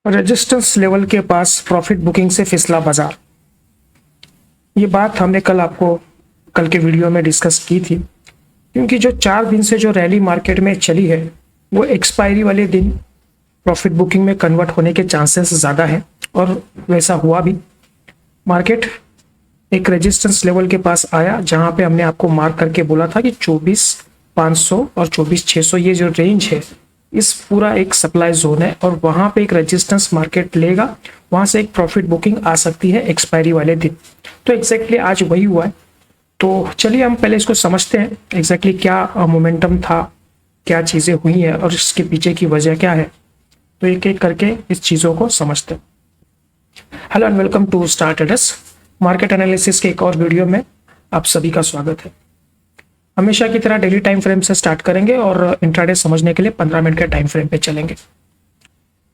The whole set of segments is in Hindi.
रेजिस्टेंस लेवल के पास प्रॉफिट बुकिंग से फिसला बाजार। ये बात हमने कल के वीडियो में डिस्कस की थी, क्योंकि जो 4 दिन से जो रैली मार्केट में चली है वो एक्सपायरी वाले दिन प्रॉफिट बुकिंग में कन्वर्ट होने के चांसेस ज़्यादा हैं और वैसा हुआ भी। मार्केट एक रेजिस्टेंस लेवल के पास आया जहां पे हमने आपको मार्क करके बोला था कि 24,500 और 24,600 ये जो रेंज है इस पूरा एक सप्लाई जोन है और वहां पे एक रेजिस्टेंस मार्केट लेगा, वहां से एक प्रॉफिट बुकिंग आ सकती है एक्सपायरी वाले दिन। तो एग्जैक्टली आज वही हुआ है। तो चलिए हम पहले इसको समझते हैं एग्जैक्टली क्या मोमेंटम था, क्या चीज़ें हुई हैं और इसके पीछे की वजह क्या है। तो एक एक करके इस चीज़ों को समझते हैं। Hello and welcome to Star Traders. Market analysis के एक और वीडियो में आप सभी का स्वागत है। हमेशा की तरह डेली टाइम फ्रेम से स्टार्ट करेंगे और इंट्राडे समझने के लिए 15 मिनट के टाइम फ्रेम पे चलेंगे।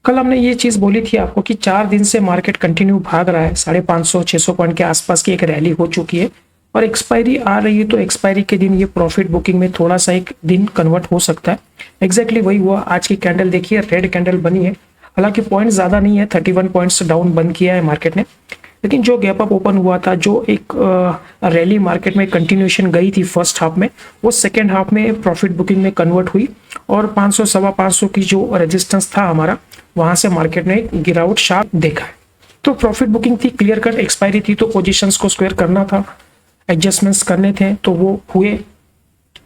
कल हमने ये चीज़ बोली थी आपको कि 4 दिन से मार्केट कंटिन्यू भाग रहा है, 550-600 पॉइंट के आसपास की एक रैली हो चुकी है और एक्सपायरी आ रही है। तो एक्सपायरी के दिन ये प्रॉफिट बुकिंग में थोड़ा सा एक दिन कन्वर्ट हो सकता है। एग्जैक्टली वही हुआ। आज की कैंडल देखिए, रेड कैंडल बनी है। हालांकि पॉइंट ज़्यादा नहीं है, 31 पॉइंट्स डाउन बंद किया है मार्केट ने, लेकिन जो गैप अप ओपन हुआ था, जो एक रैली मार्केट में कंटिन्यूएशन गई थी फर्स्ट हाफ में, वो सेकेंड हाफ में प्रॉफिट बुकिंग में कन्वर्ट हुई और 500 सवा 500 की जो रेजिस्टेंस था हमारा, वहां से मार्केट ने गिरावट शार्प देखा है। तो प्रॉफिट बुकिंग थी, क्लियर कट एक्सपायरी थी, तो पोजीशंस को स्क्वायर करना था, एडजस्टमेंट्स करने थे, तो वो हुए।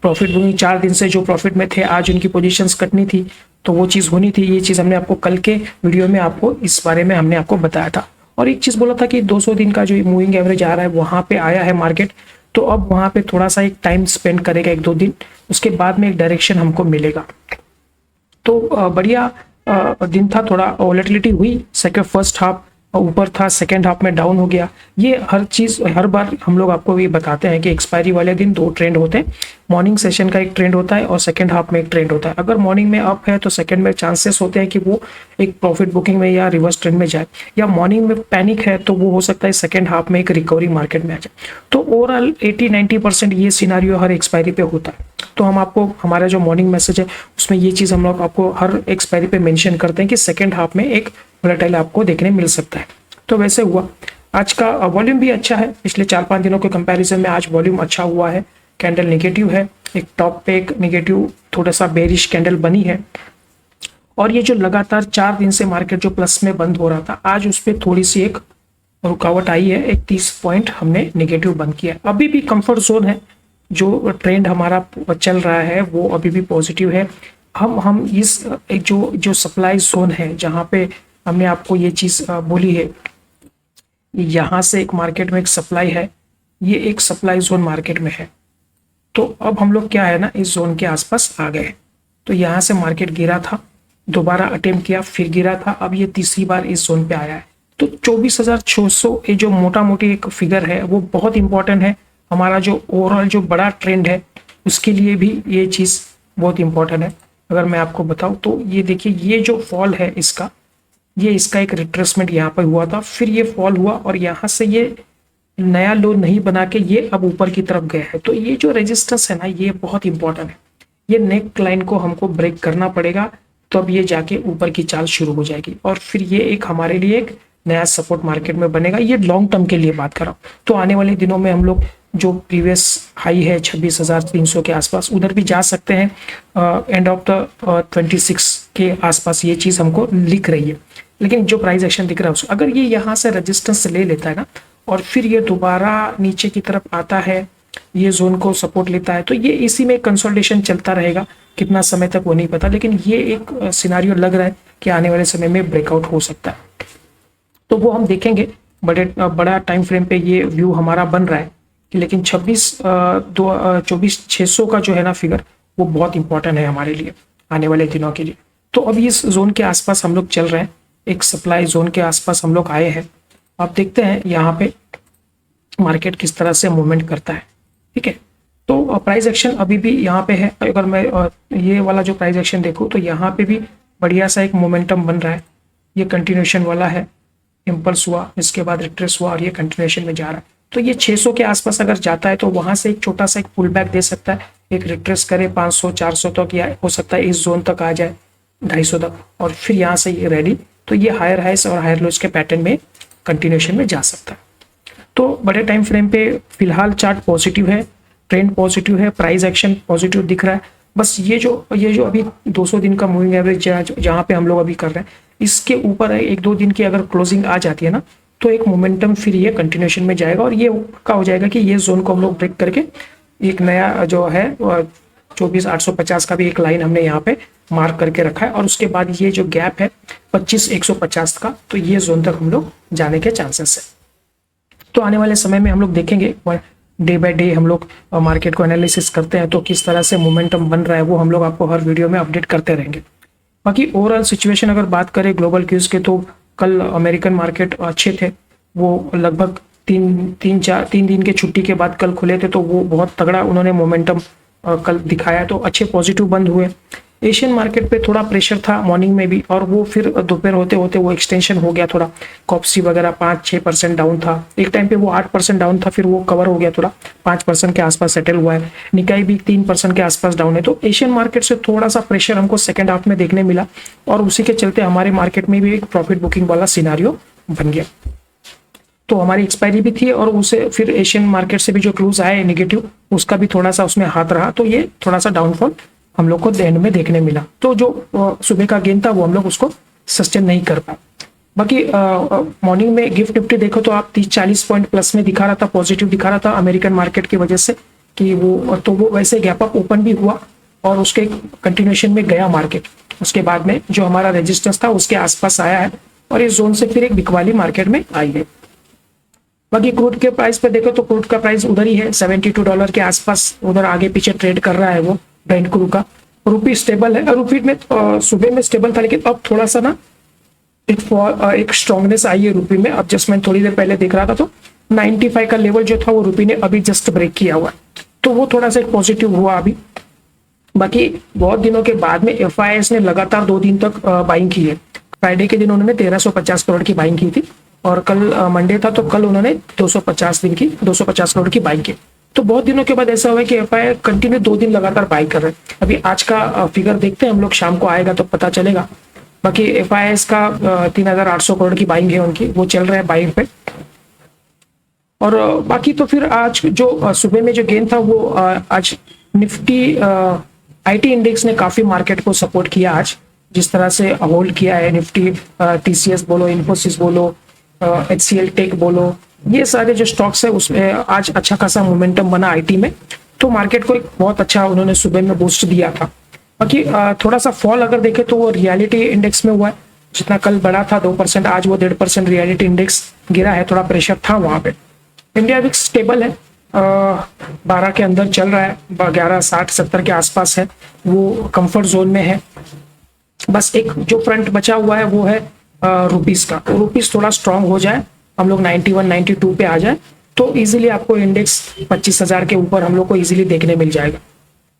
प्रॉफिट बुकिंग 4 दिन से जो प्रॉफिट में थे, आज उनकी पोजीशंस कटनी थी, तो वो चीज़ होनी थी। ये चीज़ हमने आपको कल के वीडियो में आपको इस बारे में हमने आपको बताया था। और एक चीज़ बोला था कि 200 दिन का जो मूविंग एवरेज आ रहा है वहाँ पे आया है मार्केट, तो अब वहाँ पे थोड़ा सा एक टाइम स्पेंड करेगा, 1-2 दिन, उसके बाद में एक डायरेक्शन हमको मिलेगा। तो बढ़िया दिन था। थोड़ा वोलेटिलिटी हुई, फर्स्ट हाफ ऊपर था, सेकेंड हाफ में डाउन हो गया। ये हर चीज़ हर बार हम लोग आपको ये बताते हैं कि एक्सपायरी वाले दिन 2 ट्रेंड होते हैं। मॉर्निंग सेशन का एक ट्रेंड होता है और सेकेंड हाफ में एक ट्रेंड होता है। अगर मॉर्निंग में अप है तो सेकेंड में चांसेस होते हैं कि वो एक प्रॉफिट बुकिंग में या रिवर्स ट्रेंड में जाए, या मॉर्निंग में पैनिक है तो वो हो सकता है सेकेंड हाफ में एक रिकवरी मार्केट में आ जाए। तो ओवरऑल 80-90% ये सिनारियो हर एक्सपायरी पे होता है। तो हम आपको हमारा जो मॉर्निंग मैसेज है उसमें ये चीज़ हम लोग आपको हर एक्सपायरी पे मेंशन करते हैं कि सेकेंड हाफ में एक वोलेटाइल आपको देखने मिल सकता है। तो वैसे हुआ। आज का वॉल्यूम भी अच्छा है, पिछले 4-5 दिनों के कंपैरिजन में आज वॉल्यूम अच्छा हुआ है। कैंडल नेगेटिव है, एक टॉप पे एक नेगेटिव थोड़ा सा बेरिश कैंडल बनी है और ये जो लगातार 4 दिन से मार्केट जो प्लस में बंद हो रहा था, आज उस पर थोड़ी सी एक रुकावट आई है। एक 30 पॉइंट हमने नेगेटिव बंद किया। अभी भी कंफर्ट जोन है, जो ट्रेंड हमारा चल रहा है वो अभी भी पॉजिटिव है। हम इस एक जो सप्लाई जोन है जहाँ पे हमने आपको ये चीज़ बोली है, यहाँ से एक मार्केट में एक सप्लाई है, ये एक सप्लाई जोन मार्केट में है। तो अब हम लोग क्या है ना, इस जोन के आसपास आ गए। तो यहाँ से मार्केट गिरा था, दोबारा अटेम्प्ट किया, फिर गिरा था, अब ये तीसरी बार इस जोन पे आया है। तो 24,600 ये जो मोटा मोटी एक फिगर है वो बहुत इंपॉर्टेंट है। हमारा जो ओवरऑल जो बड़ा ट्रेंड है उसके लिए भी ये चीज़ बहुत इंपॉर्टेंट है। अगर मैं आपको बताऊँ तो ये देखिए, ये जो फॉल है इसका एक रिट्रेसमेंट यहाँ पर हुआ था, फिर ये फॉल हुआ और यहाँ से ये नया लो नहीं बना के ये अब ऊपर की तरफ गया है। तो ये जो रेजिस्टेंस है ना, ये बहुत इंपॉर्टेंट है। ये नेक लाइन को हमको ब्रेक करना पड़ेगा, तो अब ये जाके ऊपर की चाल शुरू हो जाएगी और फिर ये एक हमारे लिए एक नया सपोर्ट मार्केट में बनेगा। ये लॉन्ग टर्म के लिए बात कर रहा हूँ। तो आने वाले दिनों में हम लोग जो प्रीवियस हाई है 26,300 के आसपास, उधर भी जा सकते हैं। एंड ऑफ द 26 के आसपास ये चीज़ हमको लिख रही है। लेकिन जो प्राइस एक्शन दिख रहा है उसको, अगर ये यहाँ से रेजिस्टेंस ले लेता है ना और फिर ये दोबारा नीचे की तरफ आता है, ये जोन को सपोर्ट लेता है, तो ये इसी में कंसोलिडेशन चलता रहेगा। कितना समय तक वो नहीं पता, लेकिन ये एक सिनारियो लग रहा है कि आने वाले समय में ब्रेकआउट हो सकता है। तो वो हम देखेंगे। बड़ा टाइम फ्रेम पे ये व्यू हमारा बन रहा है कि लेकिन 24,600 का जो है ना फिगर, वो बहुत इंपॉर्टेंट है हमारे लिए आने वाले दिनों के लिए। तो अब इस जोन के आसपास हम लोग चल रहे हैं, एक सप्लाई जोन के आसपास हम लोग आए हैं। आप देखते हैं यहाँ पे मार्केट किस तरह से मूवमेंट करता है। ठीक है, तो प्राइस एक्शन अभी भी यहाँ पे है। अगर मैं ये वाला जो प्राइस एक्शन देखूँ तो यहाँ पे भी बढ़िया सा एक मोमेंटम बन रहा है। ये कंटिन्यूएशन वाला है, इम्पल्स हुआ, इसके बाद रिट्रेस हुआ और ये कंटिन्यूएशन में जा रहा है। तो ये 600 के आसपास अगर जाता है तो वहां से एक छोटा सा एक पुल बैक दे सकता है, एक रिट्रेस करे 500-400 तक, या हो सकता है इस जोन तक आ जाए 250 तक, और फिर यहाँ से ये रैली तो ये हायर हाइस और हायर लोज के पैटर्न में कंटिन्यूएशन में जा सकता है। तो बड़े टाइम फ्रेम पे फिलहाल चार्ट पॉजिटिव है, ट्रेंड पॉजिटिव है, प्राइस एक्शन पॉजिटिव दिख रहा है। बस ये जो अभी 200 दिन का मूविंग एवरेज जहाँ पे हम लोग अभी कर रहे हैं, इसके ऊपर है 1-2 दिन की अगर क्लोजिंग आ जाती है ना, तो एक मोमेंटम फिर ये कंटिन्यूएशन में जाएगा और ये क्या हो जाएगा कि ये जोन को हम लोग ब्रेक करके एक नया जो है 24,850 का भी एक लाइन हमने यहाँ पे मार्क करके रखा है, और उसके बाद ये जो गैप है 25,150 का, तो ये जोन तक हम लोग जाने के चांसेस है। तो आने वाले समय में हम लोग देखेंगे, डे बाय डे हम लोग मार्केट को एनालिसिस करते हैं, तो किस तरह से मोमेंटम बन रहा है वो हम लोग आपको हर वीडियो में अपडेट करते रहेंगे। बाकी ओवरऑल सिचुएशन अगर बात करें ग्लोबल क्यूज के, तो कल अमेरिकन मार्केट अच्छे थे, वो लगभग तीन दिन के छुट्टी के बाद कल खुले थे, तो वो बहुत तगड़ा उन्होंने मोमेंटम कल दिखाया, तो अच्छे पॉजिटिव बंद हुए। एशियन मार्केट पे थोड़ा प्रेशर था मॉर्निंग में भी, और वो फिर दोपहर होते होते वो एक्सटेंशन हो गया थोड़ा। कॉप्सी वगैरह 5-6% डाउन था, एक टाइम पे वो 8% डाउन था, फिर वो कवर हो गया, थोड़ा 5% के आसपास सेटल हुआ है। निकाई भी 3% के आसपास डाउन है। तो एशियन मार्केट से थोड़ा सा प्रेशर हमको सेकेंड हाफ में देखने मिला, और उसी के चलते हमारे मार्केट में भी एक प्रॉफिट बुकिंग वाला सिनारियो बन गया। तो हमारी एक्सपायरी भी थी, और उसे फिर एशियन मार्केट से भी जो क्लूज आए नेगेटिव, उसका भी थोड़ा सा उसमें हाथ रहा, तो ये थोड़ा सा डाउनफॉल हम लोग को एंड में देखने मिला। तो जो सुबह का गेन था वो हम लोग उसको सस्टेन नहीं कर पाए। बाकी मॉर्निंग में गिफ्ट निफ्टी देखो तो आप 30-40 पॉइंट प्लस में दिखा रहा था, पॉजिटिव दिखा रहा था अमेरिकन मार्केट की वजह से, कि वो वैसे गैप अप ओपन भी हुआ और उसके कंटिन्यूएशन में गया मार्केट। उसके बाद में जो हमारा रेजिस्टेंस था उसके आसपास आया है, और इस जोन से फिर एक बिकवाली मार्केट में आई है। बाकी क्रूड के प्राइस पे देखो तो क्रूड का प्राइस उधर ही है, $72 के आसपास उधर आगे पीछे ट्रेड कर रहा है वो ब्रेंट क्रूड का। रुपी स्टेबल है, रुपी में सुबह में स्टेबल था, लेकिन अब थोड़ा सा ना एक स्ट्रांगनेस आई है रुपी में। अब जस्ट मैं थोड़ी देर पहले देख रहा था, तो 95 का लेवल जो था वो रुपी ने अभी जस्ट ब्रेक किया हुआ है, तो वो थोड़ा सा पॉजिटिव हुआ अभी। बाकी बहुत दिनों के बाद में FIS ने लगातार 2 दिन तक बाइंग की है। फ्राइडे के दिन उन्होंने 1350 करोड़ की बाइंग की थी, और कल मंडे था, तो कल उन्होंने 250 करोड़ की बाइंग की। तो बहुत दिनों के बाद ऐसा हुआ है कि FIS कंटिन्यू 2 दिन लगातार बाई कर रहे हैं। अभी आज का फिगर देखते हैं हम लोग, शाम को आएगा तो पता चलेगा। बाकी FIS का 3,800 करोड़ की बाइंग है उनकी, वो चल रहा है बाइंग पे। और बाकी तो फिर आज जो सुबह में जो गेन था वो आज निफ्टी IT इंडेक्स ने काफी मार्केट को सपोर्ट किया आज, जिस तरह से होल्ड किया है निफ्टी। TCS बोलो, इन्फोसिस बोलो, HCL टेक बोलो, ये सारे जो स्टॉक्स है उसमें आज अच्छा खासा मोमेंटम बना IT में, तो मार्केट को एक बहुत अच्छा उन्होंने सुबह में बूस्ट दिया था। बाकी थोड़ा सा फॉल अगर देखें तो वो रियलिटी इंडेक्स में हुआ है, जितना कल बढ़ा था 2%, आज वो 1.5% रियलिटी इंडेक्स गिरा है, थोड़ा प्रेशर था वहां पे। इंडिया विक्स स्टेबल है, 12 के अंदर चल रहा है, 1160-70 के आसपास है, वो कंफर्ट जोन में है। बस एक जो फ्रंट बचा हुआ है वो है रुपीस का, तो रुपीस थोड़ा स्ट्रांग हो जाए, हम लोग 91-92 पे आ जाए, तो इजीली आपको इंडेक्स 25,000 के ऊपर हम लोग को इजीली देखने मिल जाएगा।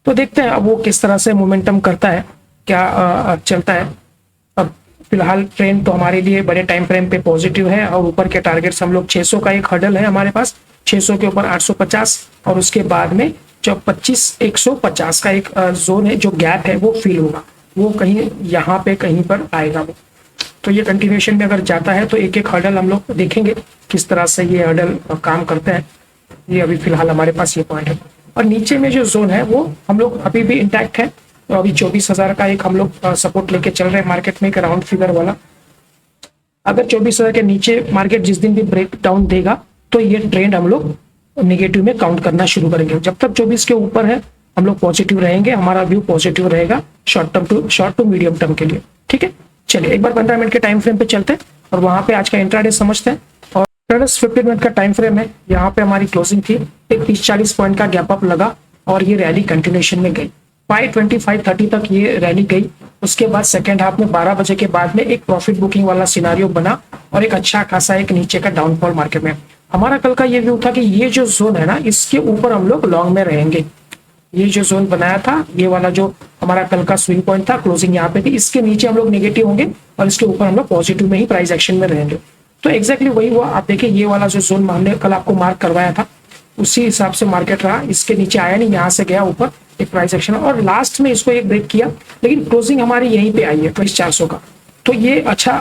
तो देखते हैं अब वो किस तरह से मोमेंटम करता है, क्या चलता है। अब फिलहाल ट्रेंड तो हमारे लिए बड़े टाइम फ्रेम पे पॉजिटिव है, और ऊपर के टारगेट्स हम लोग 600 का एक हर्डल है हमारे पास, 600 के ऊपर 850, और उसके बाद में जो 25,150 का एक जोन है, जो गैप है वो फील होगा, वो कहीं यहाँ पे कहीं पर आएगा वो। तो ये कंटिन्यूएशन में अगर जाता है तो एक एक हर्डल हम लोग देखेंगे किस तरह से ये हर्डल काम करते हैं। ये अभी फिलहाल हमारे पास ये पॉइंट है, और नीचे में जो जोन है वो हम लोग अभी भी इंटैक्ट है, तो अभी 24,000 का एक हम लोग सपोर्ट लेके चल रहे हैं मार्केट में, एक राउंड फिगर वाला। अगर 24,000 के नीचे मार्केट जिस दिन भी ब्रेक डाउन देगा, तो ये ट्रेंड हम लोग निगेटिव में काउंट करना शुरू करेंगे। जब तक 24 के ऊपर है हम लोग पॉजिटिव रहेंगे, हमारा व्यू पॉजिटिव रहेगा शॉर्ट टू मीडियम टर्म के लिए। ठीक है, चलिए एक बार 15 मिनट के टाइम फ्रेम पे चलते हैं, और वहां पे आज का इंट्राडे समझते हैं। और 15 मिनट का टाइम फ्रेम है, यहाँ पे हमारी क्लोजिंग थी, एक 30-40 पॉइंट का गैप अप लगा, और ये रैली कंटिन्यूएशन में गई 5:25-5:30 तक ये रैली गई। उसके बाद सेकेंड हाफ में 12 बजे के बाद में एक प्रॉफिट बुकिंग वाला सिनारियो बना, और एक अच्छा खासा एक नीचे का डाउनफॉल मार्केट में। हमारा कल का ये व्यू था कि ये जो जोन है ना, इसके ऊपर हम लोग लॉन्ग में रहेंगे। ये जो जोन बनाया था, ये वाला जो हमारा कल का स्विंग पॉइंट था, क्लोजिंग यहाँ पे थी, इसके नीचे हम लोग नेगेटिव होंगे, और इसके ऊपर हम लोग पॉजिटिव में ही प्राइस एक्शन में रहेंगे। तो एग्जैक्टली वही हुआ। आप देखिए ये वाला जो जोन हमने कल आपको मार्क करवाया था, उसी हिसाब से मार्केट रहा, इसके नीचे आया नहीं, यहाँ से गया ऊपर एक प्राइस एक्शन, और लास्ट में इसको एक ब्रेक किया, लेकिन क्लोजिंग हमारी यहीं पे आई है 22,400 का। तो ये अच्छा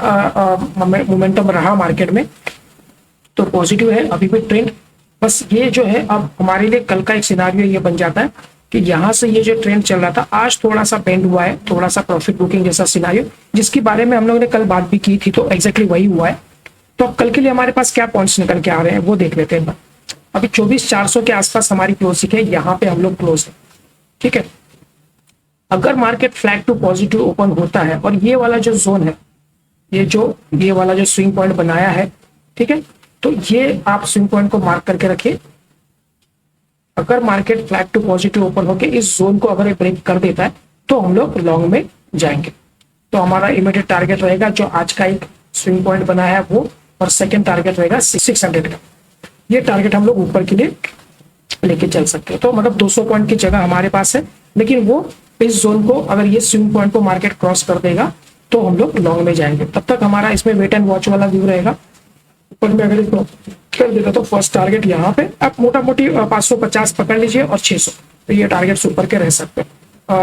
मोमेंटम रहा मार्केट में, तो पॉजिटिव है अभी भी ट्रेंड। बस ये जो है अब हमारे लिए कल का एक सिनारियो ये बन जाता है कि यहाँ से ये जो ट्रेंड चल रहा था आज थोड़ा सा बेंड हुआ है, थोड़ा सा प्रॉफिट बुकिंग जैसा सिनारियो, जिसके बारे में हम लोगों ने कल बात भी की थी, तो एग्जैक्टली वही हुआ है। तो अब कल के लिए हमारे पास क्या पॉइंट्स निकल के आ रहे हैं वो देख लेते हैं। अभी 24,400 के आसपास हमारी क्लोजिंग है, यहाँ पे हम लोग क्लोज है, ठीक है। अगर market flat to positive open होता है और ये वाला जो जोन है, ये वाला जो स्विंग पॉइंट बनाया है, ठीक है, तो ये आप स्विंग पॉइंट को मार्क करके रखिए। अगर market flat to positive open होकर इस जोन को अगर ब्रेक कर देता है तो हम लोग लॉन्ग में जाएंगे। तो हमारा इमीडिएट टारगेट रहेगा जो आज का एक स्विंग पॉइंट बना है वो, और सेकंड टारगेट रहेगा 600 का। ये टारगेट हम लोग ऊपर के लिए लेके चल सकते हैं। तो मतलब 200 पॉइंट की जगह हमारे पास है, लेकिन वो इस जोन को अगर ये स्विंग पॉइंट को मार्केट क्रॉस कर देगा तो हम लोग लॉन्ग में जाएंगे। तब तक हमारा इसमें वेट एंड वॉच वाला व्यू रहेगा। ऊपर में अगर इसको कर देगा तो फर्स्ट टारगेट यहाँ पे आप मोटा मोटी 550 पकड़ लीजिए और 600, तो ये टारगेट्स ऊपर के रह सकते हैं।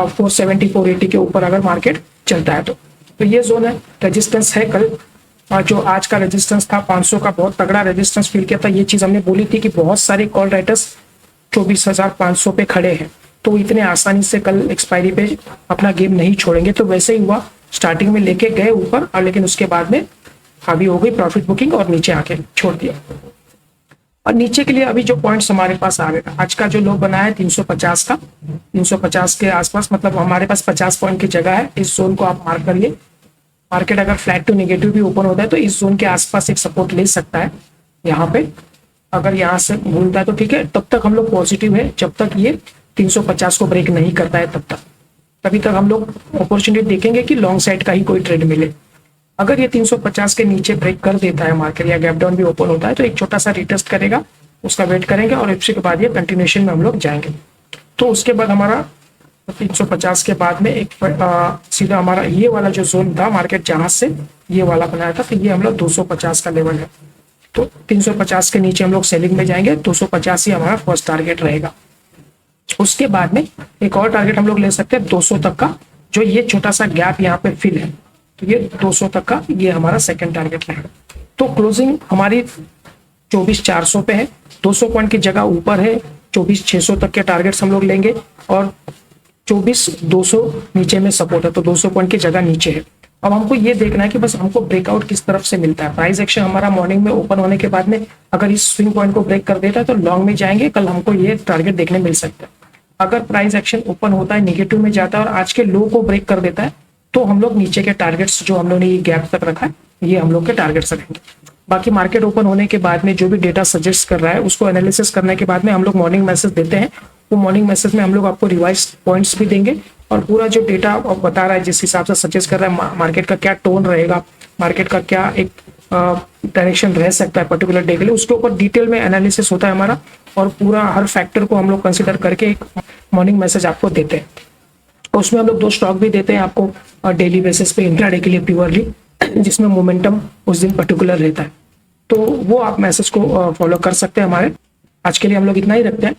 470 480 के ऊपर अगर मार्केट चलता है तो ये जोन है। रेजिस्टेंस है कल जो आज का रेजिस्टेंस था 500 का, बहुत तगड़ा रेजिस्टेंस फील किया था। ये चीज हमने बोली थी कि बहुत सारे कॉल राइटर्स 24,500 पे खड़े हैं, तो इतने आसानी से कल एक्सपायरी पे अपना गेम नहीं छोड़ेंगे। तो वैसे ही हुआ, स्टार्टिंग में लेके गए ऊपर और लेकिन उसके बाद में हावी हो गई प्रॉफिट बुकिंग और नीचे आके छोड़ दिया। और नीचे के लिए अभी जो पॉइंट्स हमारे पास आ गए, आज का जो लो बना है 350 का, 350 के आसपास, मतलब हमारे पास 50 पॉइंट की जगह है। इस जोन को आप मार्क करिए। मार्केट अगर फ्लैट टू नेगेटिव भी ओपन होता है तो इस जोन के आसपास एक सपोर्ट ले सकता है। यहाँ पे अगर यहाँ से भूलता है तो ठीक है, तब तक हम लोग पॉजिटिव है। जब तक ये 350 को ब्रेक नहीं करता है तभी तक हम लोग अपॉर्चुनिटी देखेंगे कि लॉन्ग साइड का ही कोई ट्रेड मिले। अगर ये 350 के नीचे ब्रेक कर देता है मार्केट या गैप डाउन भी ओपन होता है तो एक छोटा सा रिटेस्ट करेगा, उसका वेट करेंगे और उसके बाद ये कंटिन्यूएशन में हम लोग जाएंगे। तो उसके बाद हमारा 350 के बाद में एक सीधा हमारा ये वाला जो जोन था मार्केट जहां से ये वाला बनाया था, तो ये हम लोग 250 का लेवल है। तो 350 के नीचे हम लोग सेलिंग में जाएंगे, 250 ही हमारा फर्स्ट टारगेट रहेगा। उसके बाद में एक और टारगेट हम लोग ले सकते हैं 200 तक का, जो ये छोटा सा गैप यहाँ पे फिल है, तो ये 200 तक का ये हमारा सेकंड टारगेट रहेगा। तो क्लोजिंग हमारी 24,400 पे है, 200 पॉइंट की जगह ऊपर है, 24,600 तक के टारगेट्स हम लोग लेंगे और 24,200 नीचे में सपोर्ट है, तो 200 पॉइंट की जगह नीचे है। अब हमको ये देखना है कि बस हमको ब्रेकआउट किस तरफ से मिलता है। प्राइस एक्शन हमारा मॉर्निंग में ओपन होने के बाद में अगर इस स्विंग पॉइंट को ब्रेक कर देता है तो लॉन्ग में जाएंगे, कल हमको ये टारगेट देखने मिल सकता है। अगर प्राइस एक्शन ओपन होता है नेगेटिव में जाता है और आज के लो को ब्रेक कर देता है तो हम लोग नीचे के टारगेट्स जो हम लोग ने ये गैप तक रखा है ये हम लोग के टारगेट्स रखेंगे। बाकी मार्केट ओपन होने के बाद में जो भी डेटा सजेस्ट कर रहा है उसको एनालिसिस करने के बाद में हम लोग मॉर्निंग मैसेज देते हैं। वो मॉर्निंग मैसेज में हम लोग आपको रिवाइज पॉइंट्स भी देंगे और पूरा जो डेटा बता रहा है जिस हिसाब से सजेस्ट कर रहा है मार्केट का क्या टोन रहेगा, मार्केट का क्या एक डायरेक्शन रह सकता है पर्टिकुलर डे के लिए, उसके ऊपर डिटेल में एनालिसिस होता है हमारा और पूरा हर फैक्टर को हम लोग कंसिडर करके एक मॉर्निंग मैसेज आपको देते हैं। उसमें हम लोग 2 स्टॉक भी देते हैं आपको डेली बेसिस पे इंट्राडे के लिए प्योरली, जिसमें मोमेंटम उस दिन पर्टिकुलर रहता है, तो वो आप मैसेज को फॉलो कर सकते हैं हमारे। आज के लिए हम लोग इतना ही रखते हैं।